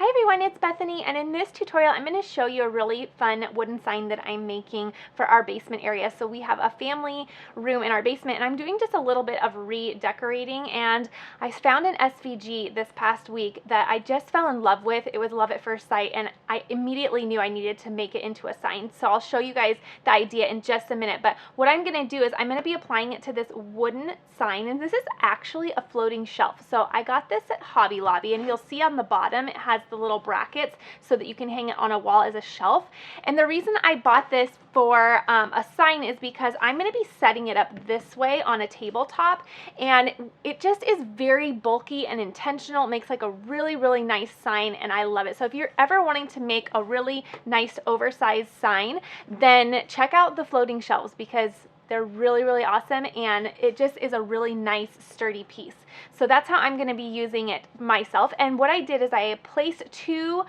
Hi everyone, it's Bethany, and in this tutorial I'm going to show you a really fun wooden sign that I'm making for our basement area. So we have a family room in our basement, and I'm doing just a little bit of redecorating, and I found an SVG this past week that I just fell in love with. It was love at first sight, and I immediately knew I needed to make it into a sign. So I'll show you guys the idea in just a minute, but what I'm going to do is I'm going to be applying it to this wooden sign, and this is actually a floating shelf. So I got this at Hobby Lobby, and you'll see on the bottom it has the little brackets so that you can hang it on a wall as a shelf. And the reason I bought this for a sign is because I'm going to be setting it up this way on a tabletop, and it just is very bulky and intentional. It makes like a really nice sign, and I love it. So if you're ever wanting to make a really nice oversized sign, then check out the floating shelves because they're really awesome, and it just is a really nice sturdy piece. So that's how I'm going to be using it myself. And what I did is I placed two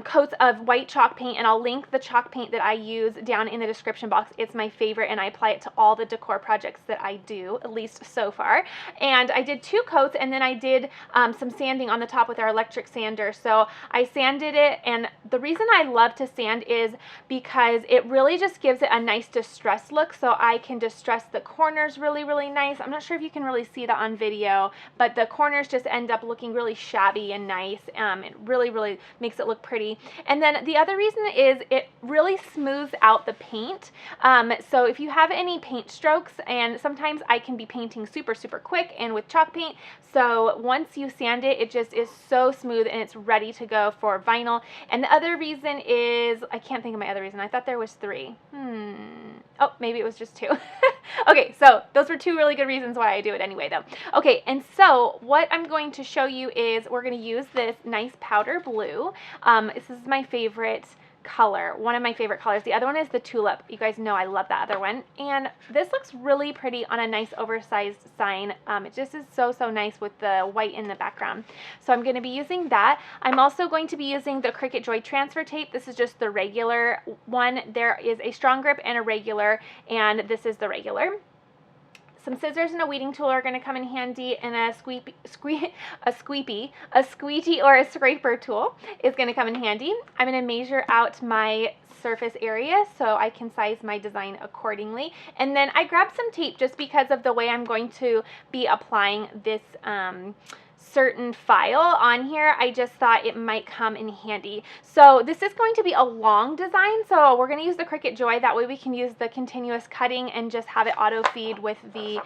coats of white chalk paint, and I'll link the chalk paint that I use down in the description box. It's my favorite, and I apply it to all the decor projects that I do, at least so far. And I did two coats, and then I did some sanding on the top with our electric sander. So I sanded it, and the reason I love to sand is because it really just gives it a nice distressed look. So I can distress the corners really nice. I'm not sure if you can really see that on video, but the corners just end up looking really shabby and nice. It really makes it look pretty. And then the other reason is it really smooths out the paint. So if you have any paint strokes, and sometimes I can be painting super quick and with chalk paint, so once you sand it, it just is so smooth and it's ready to go for vinyl. And the other reason is, I can't think of my other reason. I thought there was three. Oh, maybe it was just two. Okay, so those were two really good reasons why I do it anyway though. Okay, and so what I'm going to show you is we're going to use this nice powder blue. This is my favorite color, one of my favorite colors. The other one is the tulip. You guys know I love that other one. And this looks really pretty on a nice oversized sign. It just is so nice with the white in the background. So I'm going to be using that. I'm also going to be using the Cricut Joy transfer tape. This is just the regular one. There is a strong grip and a regular, and this is the regular. Some scissors and a weeding tool are going to come in handy, and a squeegee or a scraper tool is going to come in handy. I'm going to measure out my surface area so I can size my design accordingly. And then I grabbed some tape just because of the way I'm going to be applying this certain file on here. I just thought it might come in handy. So this is going to be a long design, so we're going to use the Cricut Joy. That way we can use the continuous cutting and just have it auto feed with the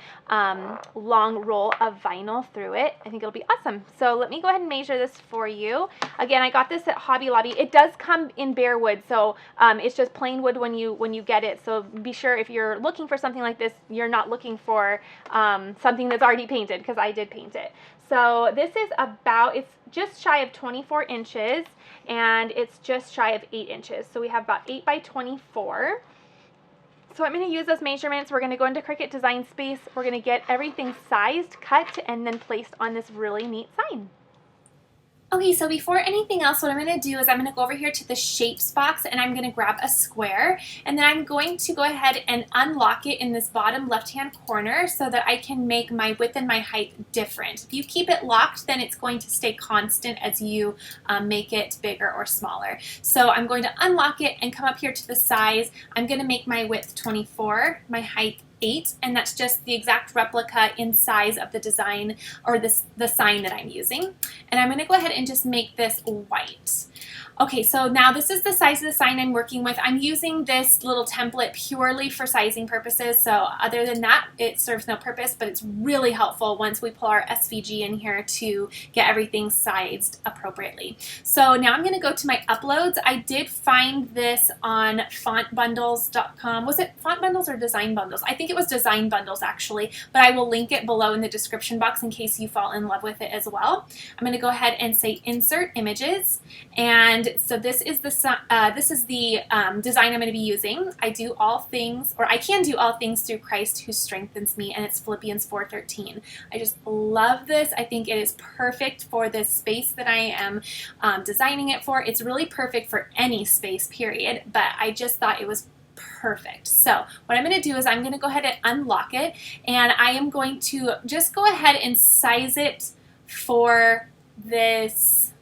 long roll of vinyl through it. I think it'll be awesome. So let me go ahead and measure this for you. Again, I got this at Hobby Lobby. It does come in bare wood, so it's just plain wood when you get it. So be sure if you're looking for something like this, you're not looking for something that's already painted, because I did paint it. So this is it's just shy of 24 inches, and it's just shy of 8 inches. So we have about 8 by 24. So I'm going to use those measurements. We're going to go into Cricut Design Space. We're going to get everything sized, cut, and then placed on this really neat sign. Okay, so before anything else, what I'm going to do is I'm going to go over here to the shapes box, and I'm going to grab a square, and then I'm going to go ahead and unlock it in this bottom left-hand corner so that I can make my width and my height different. If you keep it locked, then it's going to stay constant as you make it bigger or smaller. So I'm going to unlock it and come up here to the size. I'm going to make my width 24, my height 8, and that's just the exact replica in size of the design or the sign that I'm using. And I'm going to go ahead and just make this white. Okay, so now this is the size of the sign I'm working with. I'm using this little template purely for sizing purposes, so other than that, it serves no purpose, but it's really helpful once we pull our SVG in here to get everything sized appropriately. So now I'm going to go to my uploads. I did find this on fontbundles.com. Was it Font Bundles or Design Bundles? I think it was Design Bundles actually, but I will link it below in the description box in case you fall in love with it as well. I'm going to go ahead and say Insert Images, and so this is the design I'm going to be using. I can do all things through Christ who strengthens me, and it's Philippians 4:13. I just love this. I think it is perfect for this space that I am designing it for. It's really perfect for any space, period, but I just thought it was perfect. So what I'm going to do is I'm going to go ahead and unlock it, and I am going to just go ahead and size it for this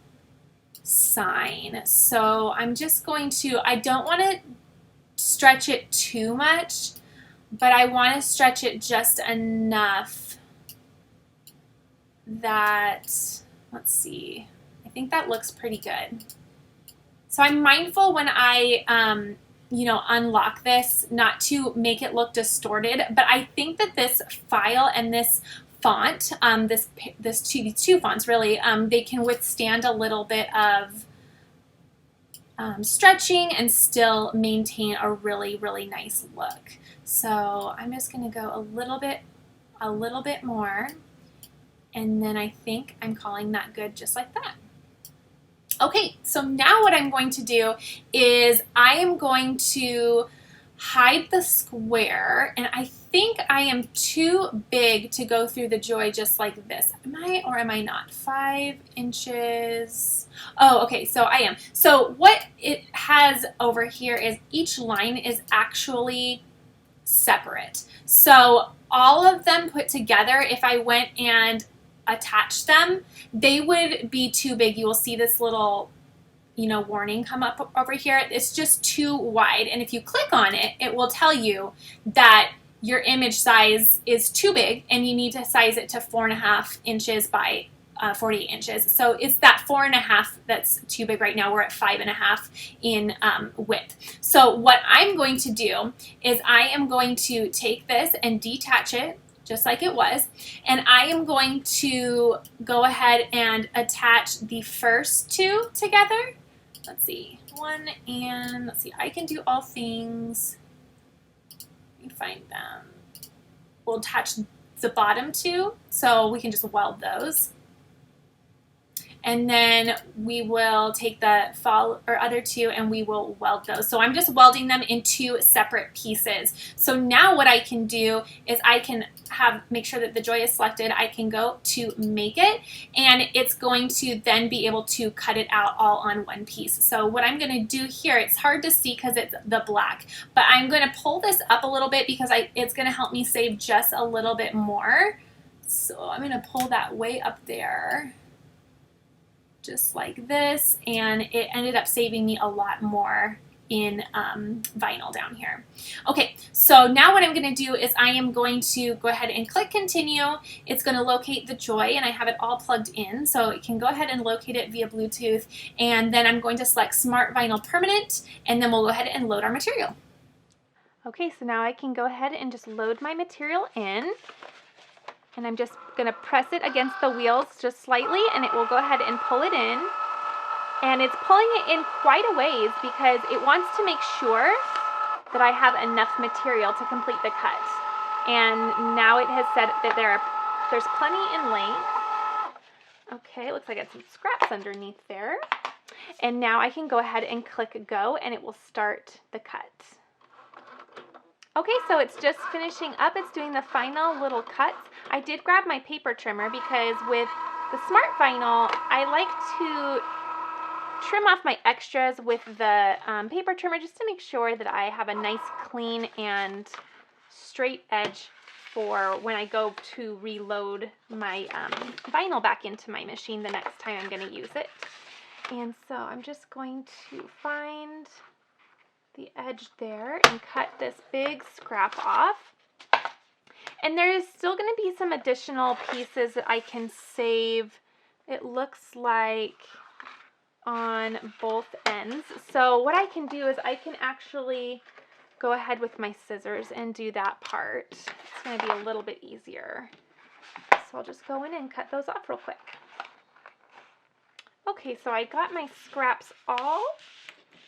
sign. So I'm just going to, I don't want to stretch it too much, but I want to stretch it just enough that, let's see, I think that looks pretty good. So I'm mindful when I, unlock this not to make it look distorted, but I think that this file and this font, these two fonts really, they can withstand a little bit of stretching and still maintain a really, really nice look. So I'm just going to go a little bit more, and then I think I'm calling that good just like that. Okay, so now what I'm going to do is I am going to hide the square, and I think I am too big to go through the Joy just like this. Am I or am I not? 5 inches. Oh, okay, so I am. So what it has over here is each line is actually separate. So all of them put together, if I went and attached them, they would be too big. You will see this little warning come up over here. It's just too wide, and if you click on it, it will tell you that your image size is too big and you need to size it to 4.5 inches by 48 inches. So it's that 4.5 that's too big right now. We're at 5.5 in width. So what I'm going to do is I am going to take this and detach it just like it was, and I am going to go ahead and attach the first two together. Let's see, one, and let's see, I can do all things. Let me find them. We'll attach the bottom two, so we can just weld those. And then we will take the other two and we will weld those. So I'm just welding them in 2 separate pieces. So now what I can do is I can make sure that the Joy is selected. I can go to make it, and it's going to then be able to cut it out all on one piece. So what I'm going to do here, it's hard to see because it's the black, but I'm going to pull this up a little bit because it's going to help me save just a little bit more. So I'm going to pull that way up there, just like this, and it ended up saving me a lot more in vinyl down here. Okay, so now what I'm going to do is I am going to go ahead and click continue. It's going to locate the Joy, and I have it all plugged in, so it can go ahead and locate it via Bluetooth, and then I'm going to select Smart Vinyl Permanent, and then we'll go ahead and load our material. Okay, so now I can go ahead and just load my material in. And I'm just going to press it against the wheels just slightly, and it will go ahead and pull it in. And it's pulling it in quite a ways because it wants to make sure that I have enough material to complete the cut. And now it has said that there's plenty in length. Okay, looks like I got some scraps underneath there. And now I can go ahead and click go, and it will start the cut. Okay, so it's just finishing up. It's doing the final little cuts. I did grab my paper trimmer because with the Smart Vinyl, I like to trim off my extras with the paper trimmer just to make sure that I have a nice, clean, and straight edge for when I go to reload my vinyl back into my machine the next time I'm going to use it. And so I'm just going to find the edge there and cut this big scrap off. And there is still going to be some additional pieces that I can save, it looks like, on both ends. So what I can do is I can actually go ahead with my scissors and do that part. It's going to be a little bit easier. So I'll just go in and cut those off real quick. Okay, so I got my scraps all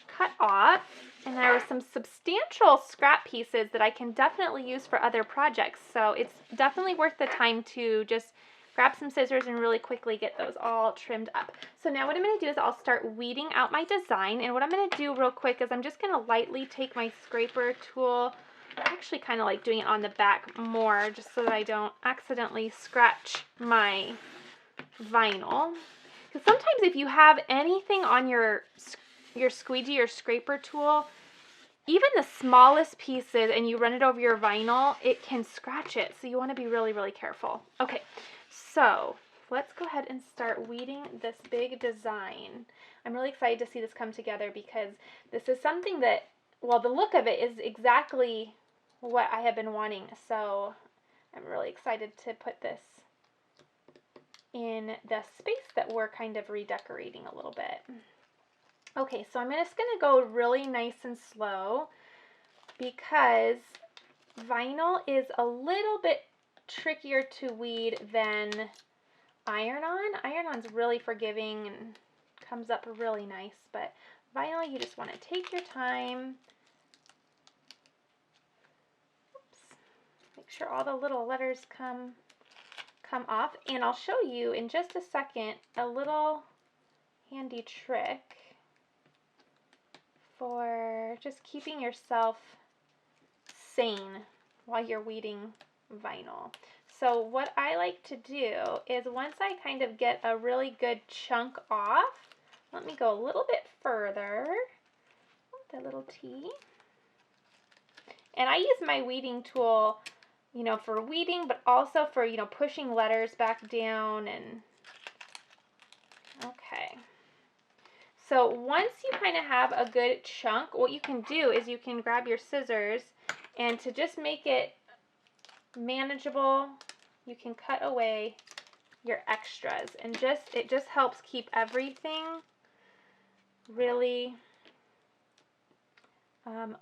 cut off, and there were some substantial scrap pieces that I can definitely use for other projects, so it's definitely worth the time to just grab some scissors and really quickly get those all trimmed up. So now what I'm going to do is I'll start weeding out my design, and what I'm going to do real quick is I'm just going to lightly take my scraper tool. I actually kind of like doing it on the back more just so that I don't accidentally scratch my vinyl, because sometimes if you have anything on your squeegee or scraper tool, even the smallest pieces, and you run it over your vinyl, it can scratch it. So you want to be really, really careful. Okay, so let's go ahead and start weeding this big design. I'm really excited to see this come together because this is something that, well, the look of it is exactly what I have been wanting. So I'm really excited to put this in the space that we're kind of redecorating a little bit. Okay, so I'm just going to go really nice and slow because vinyl is a little bit trickier to weed than iron-on. Iron-on's really forgiving and comes up really nice, but vinyl, you just want to take your time. Oops. Make sure all the little letters come off, and I'll show you in just a second a little handy trick for just keeping yourself sane while you're weeding vinyl. So what I like to do is once I kind of get a really good chunk off, let me go a little bit further with a little T. And I use my weeding tool, you know, for weeding, but also for, you know, pushing letters back down and, okay. So once you kind of have a good chunk, what you can do is you can grab your scissors and to just make it manageable, you can cut away your extras and it just helps keep everything really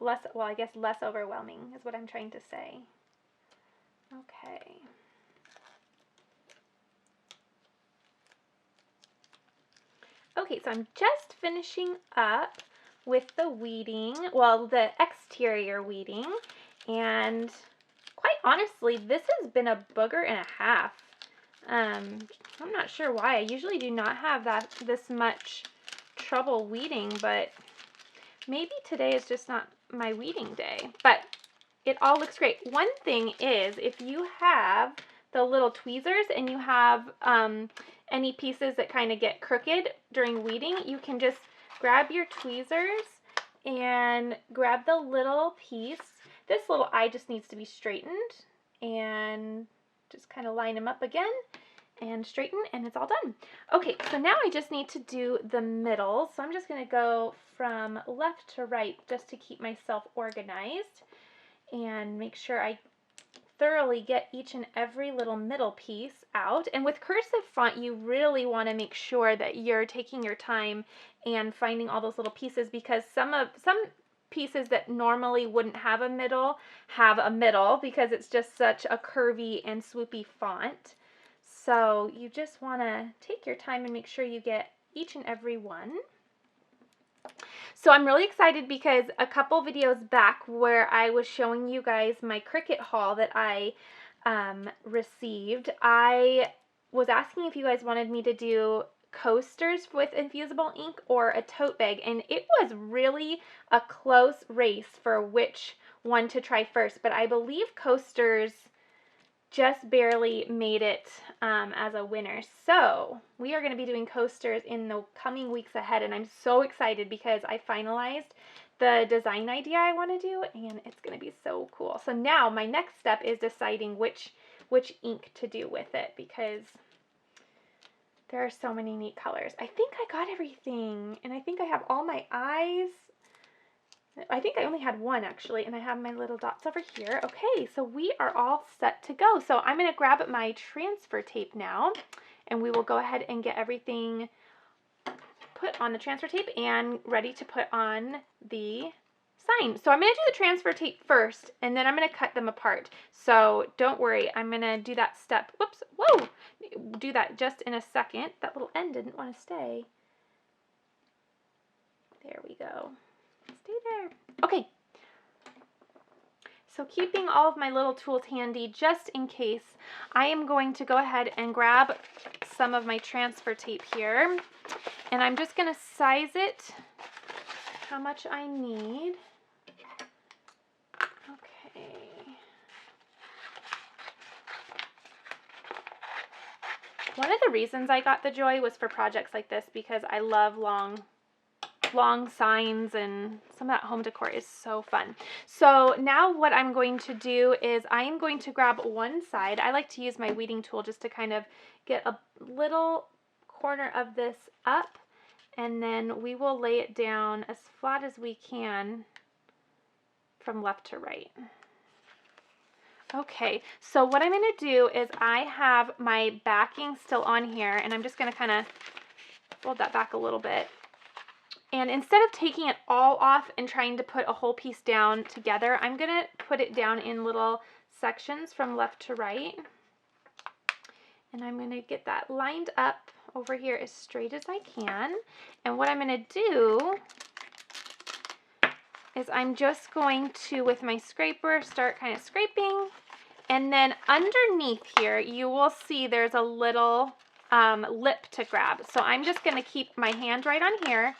less, well, I guess less overwhelming is what I'm trying to say. Okay. Okay, so I'm just finishing up with the weeding, well, the exterior weeding, and quite honestly, this has been a booger and a half. I'm not sure why. I usually do not have this much trouble weeding, but maybe today is just not my weeding day. But it all looks great. One thing is, if you have the little tweezers and you have any pieces that kind of get crooked during weeding, you can just grab your tweezers and grab the little piece. This little eye just needs to be straightened and just kind of line them up again and straighten, and it's all done. Okay, so now I just need to do the middle. So I'm just going to go from left to right just to keep myself organized and make sure I thoroughly get each and every little middle piece out. And with cursive font, you really want to make sure that you're taking your time and finding all those little pieces, because some pieces that normally wouldn't have a middle have a middle because it's just such a curvy and swoopy font. So you just want to take your time and make sure you get each and every one. So I'm really excited because a couple videos back where I was showing you guys my Cricut haul that I received, I was asking if you guys wanted me to do coasters with infusible ink or a tote bag, and it was really a close race for which one to try first, but I believe coasters just barely made it as a winner. So we are going to be doing coasters in the coming weeks ahead, and I'm so excited because I finalized the design idea I want to do, and it's going to be so cool. So now my next step is deciding which ink to do with it, because there are so many neat colors. I think I got everything, and I think I have all my eyes. I think I only had one actually, and I have my little dots over here. Okay, so we are all set to go. So I'm going to grab my transfer tape now, and we will go ahead and get everything put on the transfer tape and ready to put on the sign. So I'm going to do the transfer tape first, and then I'm going to cut them apart. So don't worry, I'm going to do that step. Whoops, whoa! Do that just in a second. That little end didn't want to stay. There we go. Stay there. Okay, so keeping all of my little tools handy just in case, I am going to go ahead and grab some of my transfer tape here, and I'm just going to size it how much I need. Okay. One of the reasons I got the Joy was for projects like this, because I love long long signs, and some of that home decor is so fun. So now what I'm going to do is I am going to grab one side. I like to use my weeding tool just to kind of get a little corner of this up, and then we will lay it down as flat as we can from left to right. Okay, so what I'm going to do is I have my backing still on here, and I'm just going to kind of fold that back a little bit. And instead of taking it all off and trying to put a whole piece down together, I'm going to put it down in little sections from left to right. And I'm going to get that lined up over here as straight as I can. And what I'm going to do is I'm just going to, with my scraper, start kind of scraping. And then underneath here, you will see there's a little lip to grab. So I'm just going to keep my hand right on here,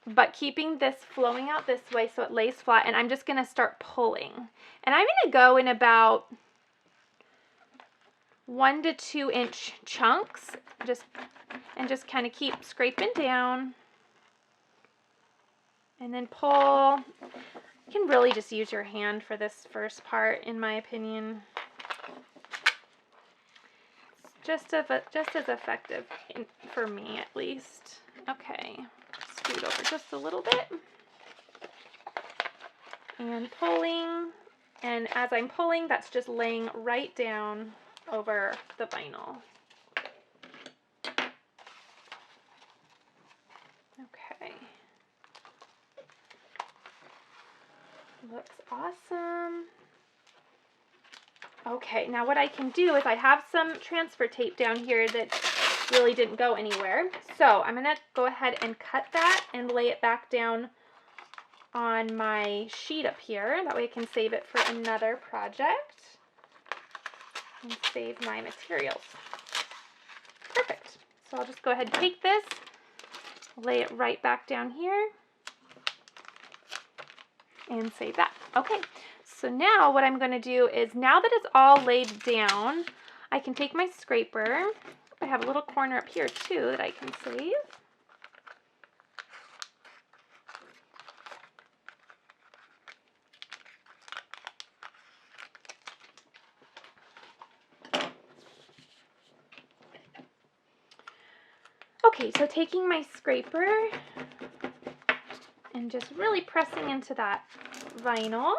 but keeping this flowing out this way so it lays flat. And I'm just going to start pulling. And I'm going to go in about 1 to 2 inch chunks, just kind of keep scraping down. And then pull. You can really just use your hand for this first part, in my opinion. It's just as effective for me, at least. Okay, scoot over just a little bit. And pulling. And as I'm pulling, that's just laying right down over the vinyl. Okay. Looks awesome. Okay, now what I can do is I have some transfer tape down here that really didn't go anywhere. So I'm going to go ahead and cut that and lay it back down on my sheet up here. That way I can save it for another project and save my materials. Perfect. So I'll just go ahead and take this, lay it right back down here, and save that. Okay, so now what I'm going to do is, now that it's all laid down, I can take my scraper. I have a little corner up here too that I can save. Okay, so taking my scraper and just really pressing into that vinyl,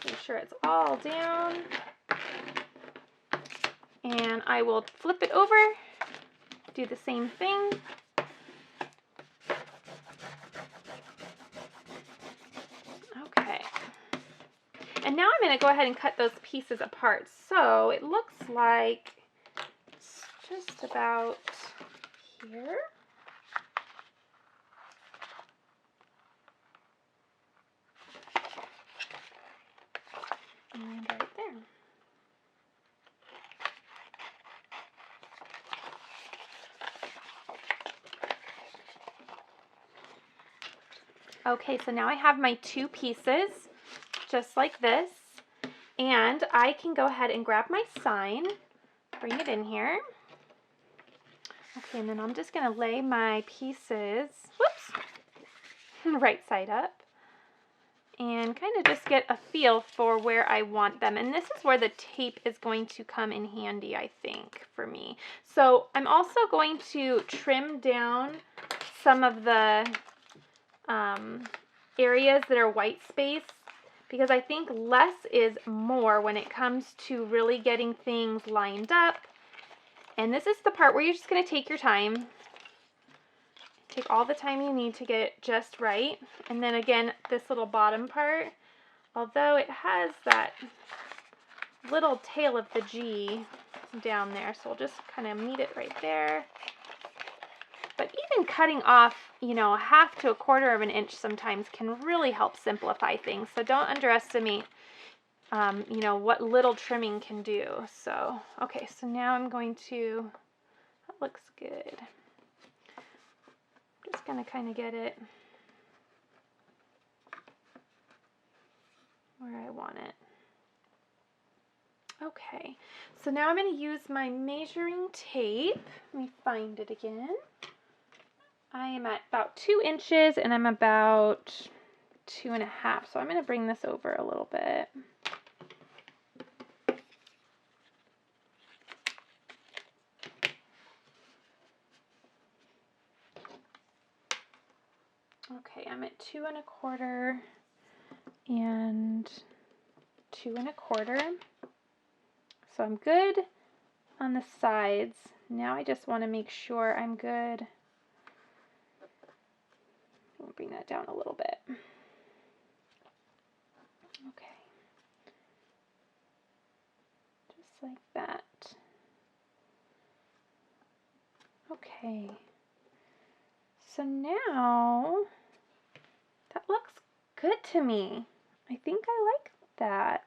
make sure it's all down, and I will flip it over, do the same thing. Okay, and now I'm going to go ahead and cut those pieces apart. So it looks like it's just about here. And right there. Okay, so now I have my 2 pieces, just like this, and I can go ahead and grab my sign, bring it in here. Okay, and then I'm just going to lay my pieces, whoops, right side up, and kind of just get a feel for where I want them. And this is where the tape is going to come in handy, I think, for me. So I'm also going to trim down some of the areas that are white space, because I think less is more when it comes to really getting things lined up. And this is the part where you're just going to take your time. Take all the time you need to get it just right. And then again, this little bottom part, although it has that little tail of the G down there, so we'll just kind of meet it right there. But even cutting off, you know, 1/2 to 1/4 of an inch sometimes can really help simplify things. So don't underestimate, you know, what little trimming can do. So, okay, so now I'm going to, that looks good. Just going to kind of get it where I want it. Okay, so now I'm going to use my measuring tape. Let me find it again. I am at about 2 inches and I'm about 2.5. So I'm going to bring this over a little bit. Okay, I'm at 2 1/4 and 2 1/4. So I'm good on the sides. Now I just want to make sure I'm good. I'll bring that down a little bit. Okay. Just like that. Okay. So now that looks good to me. I think I like that.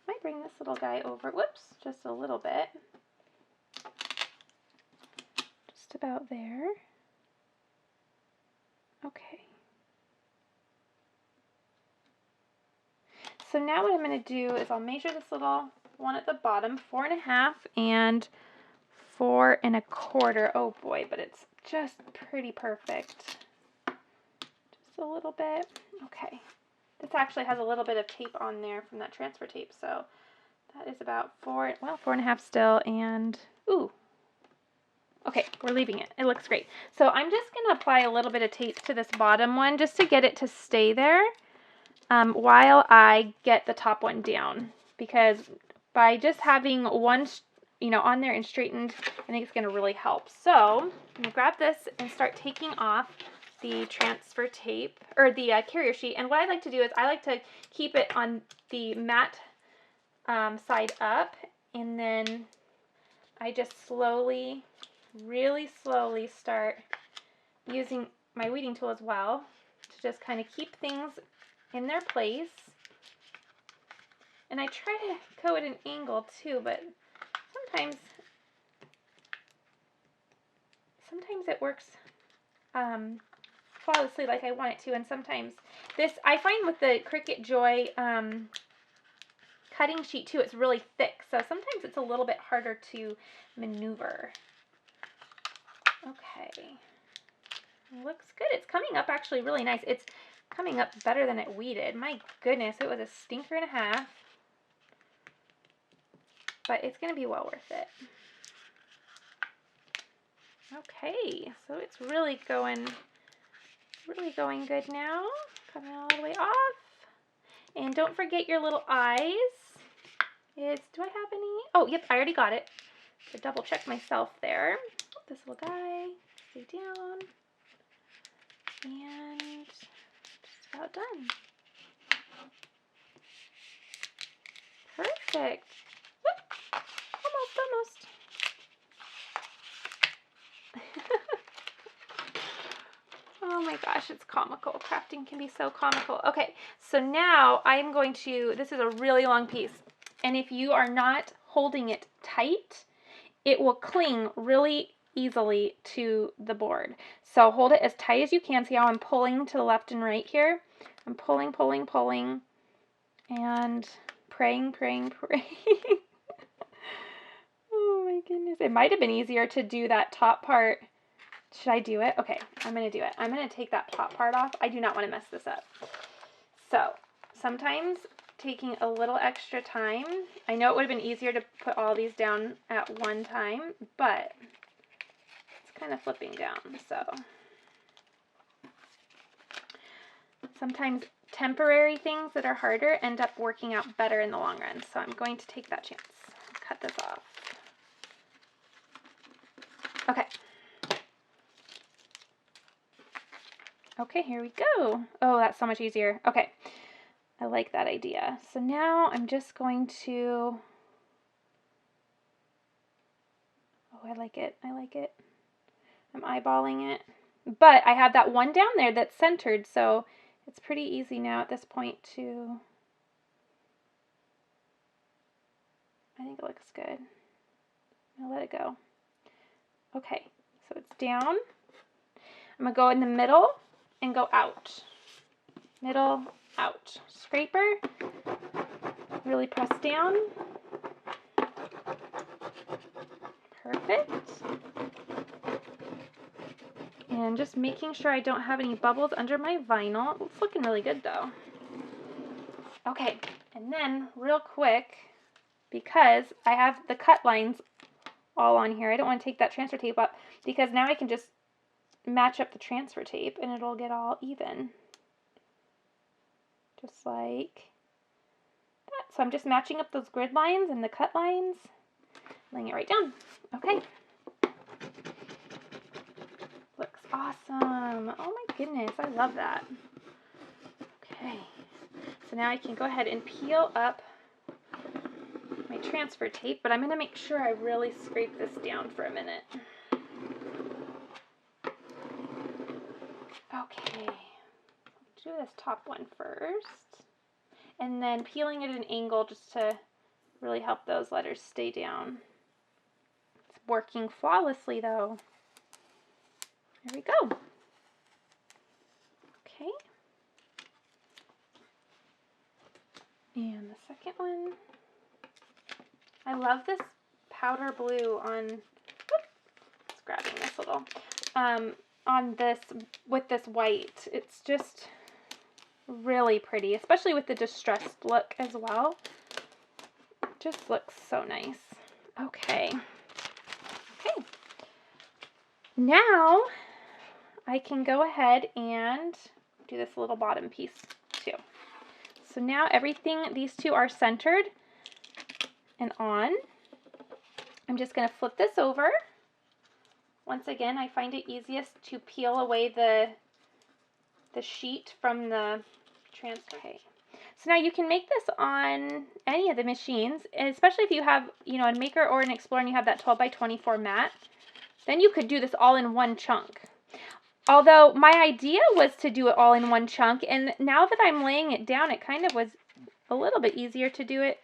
Might bring this little guy over. Whoops, just a little bit. Just about there. Okay. So now what I'm going to do is I'll measure this little one at the bottom, 4 1/2 and 4 1/4. Oh boy, but it's just pretty perfect. Just a little bit. Okay. This actually has a little bit of tape on there from that transfer tape, so that is about 4 1/2 still, and ooh. Okay, we're leaving it. It looks great. So I'm just going to apply a little bit of tape to this bottom one just to get it to stay there while I get the top one down, because by just having one, on there and straightened, I think it's going to really help. So I'm going to grab this and start taking off the transfer tape, or the carrier sheet. And what I like to do is I like to keep it on the matte side up, and then I just slowly, really slowly start using my weeding tool as well to just kind of keep things in their place. And I try to go at an angle too, but sometimes it works flawlessly like I want it to, and sometimes this, I find with the Cricut Joy cutting sheet too, it's really thick, so sometimes it's a little bit harder to maneuver. Okay, it looks good. It's coming up actually really nice. It's coming up better than it weeded. My goodness, it was a stinker and a half, but it's going to be well worth it. Okay, so it's really going good now. Coming all the way off. And don't forget your little eyes. Do I have any? Oh, yep, I already got it. So double check myself there. This little guy, stay down. And just about done. Perfect. Whoop. Almost. Oh my gosh, it's comical. Crafting can be so comical. Okay, so now I'm going to, this is a really long piece, and if you are not holding it tight, it will cling really easily to the board. So hold it as tight as you can. See how I'm pulling to the left and right here? I'm pulling, and praying. Oh my goodness. It might have been easier to do that top part. Should I do it? Okay, I'm going to do it. I'm going to take that top part off. I do not want to mess this up. So, sometimes taking a little extra time. I know it would have been easier to put all these down at one time, but it's kind of flipping down, so. Sometimes temporary things that are harder end up working out better in the long run, so I'm going to take that chance. Cut this off. Okay. Okay, here we go. Oh, that's so much easier. Okay, I like that idea. So now I'm just going to, oh, I like it. I'm eyeballing it. But I have that one down there that's centered, so it's pretty easy now at this point to, I think it looks good. I'll let it go. Okay, so it's down. I'm going to go in the middle and go out. Middle, out. Scraper, really press down. Perfect. And just making sure I don't have any bubbles under my vinyl. It's looking really good though. Okay, and then real quick, because I have the cut lines all on here, I don't want to take that transfer tape up, because now I can just match up the transfer tape and it'll get all even. Just like that. So I'm just matching up those grid lines and the cut lines, laying it right down. Okay. Looks awesome. Oh my goodness, I love that. Okay. So now I can go ahead and peel up my transfer tape, but I'm going to make sure I really scrape this down for a minute. Okay. Do this top one first, and then peeling it at an angle just to really help those letters stay down. It's working flawlessly though. There we go. Okay. And the second one. I love this powder blue on, it's grabbing this little, on this, with this white. It's just really pretty, especially with the distressed look as well. It just looks so nice. Okay. Okay. Now I can go ahead and do this little bottom piece too. So now everything, these two are centered and on. I'm just going to flip this over. Once again, I find it easiest to peel away the sheet from the transfer. Okay. So now you can make this on any of the machines, especially if you have, you know, a Maker or an Explorer and you have that 12 by 24 mat. Then you could do this all in one chunk. Although my idea was to do it all in one chunk, and now that I'm laying it down, it kind of was a little bit easier to do it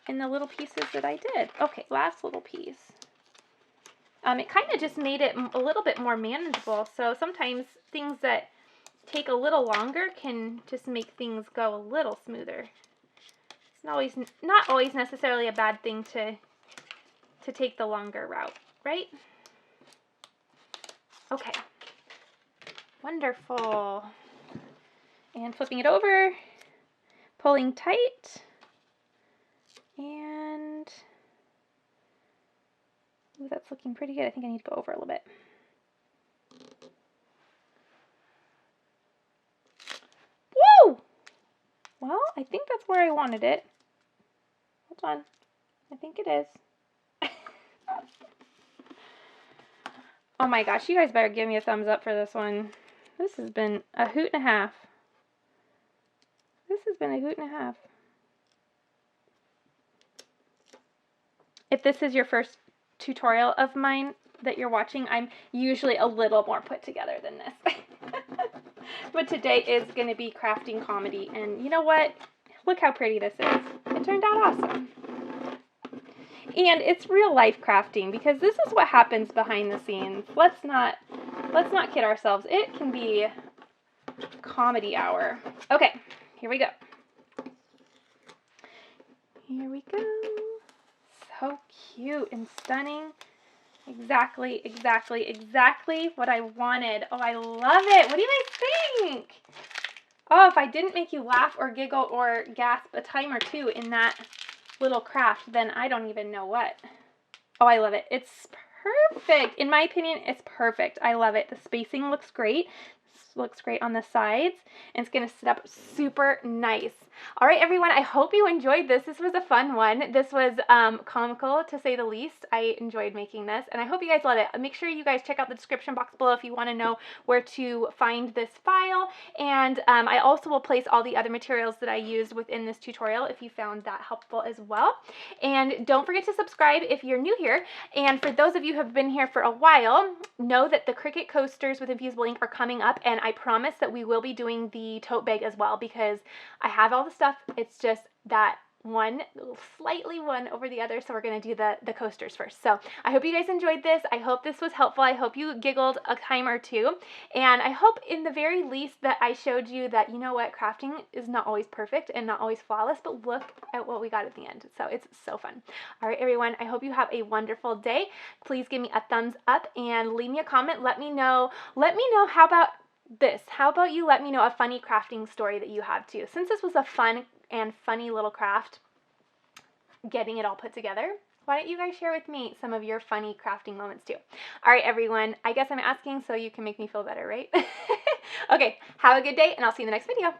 in the little pieces that I did. Okay, last little piece. It kind of just made it a little bit more manageable. So sometimes things that take a little longer can just make things go a little smoother. It's not always necessarily a bad thing to take the longer route, right? Okay. Wonderful. And flipping it over, pulling tight, and ooh, that's looking pretty good. I think I need to go over a little bit. Woo! Well, I think that's where I wanted it. Hold on. I think it is. Oh my gosh, you guys better give me a thumbs up for this one. This has been a hoot and a half. This has been a hoot and a half. If this is your first tutorial of mine that you're watching, I'm usually a little more put together than this. But today is going to be crafting comedy, and you know what? Look how pretty this is. It turned out awesome. And it's real life crafting, because this is what happens behind the scenes. Let's not kid ourselves. It can be comedy hour. Okay, here we go. Here we go. So cute and stunning. Exactly what I wanted. Oh, I love it. What do you guys think? Oh, if I didn't make you laugh or giggle or gasp a time or two in that little craft, then I don't even know what. Oh, I love it. It's perfect. In my opinion, it's perfect. I love it. The spacing looks great. Looks great on the sides, and it's going to sit up super nice. All right, everyone, I hope you enjoyed this. This was a fun one. This was comical, to say the least. I enjoyed making this, and I hope you guys loved it. Make sure you guys check out the description box below if you want to know where to find this file, and I also will place all the other materials that I used within this tutorial if you found that helpful as well. And don't forget to subscribe if you're new here, and for those of you who have been here for a while, know that the Cricut coasters with infusible ink are coming up, and I promise that we will be doing the tote bag as well, because I have all the stuff. It's just that one, slightly one over the other, so we're going to do the coasters first. So I hope you guys enjoyed this. I hope this was helpful. I hope you giggled a time or two, and I hope in the very least that I showed you that, you know what, crafting is not always perfect and not always flawless, but look at what we got at the end. So it's so fun. All right, everyone, I hope you have a wonderful day. Please give me a thumbs up and leave me a comment. Let me know how about this. How about you let me know a funny crafting story that you have too. Since this was a fun and funny little craft, getting it all put together, why don't you guys share with me some of your funny crafting moments too? All right, everyone, I guess I'm asking so you can make me feel better, right? Okay, have a good day, and I'll see you in the next video.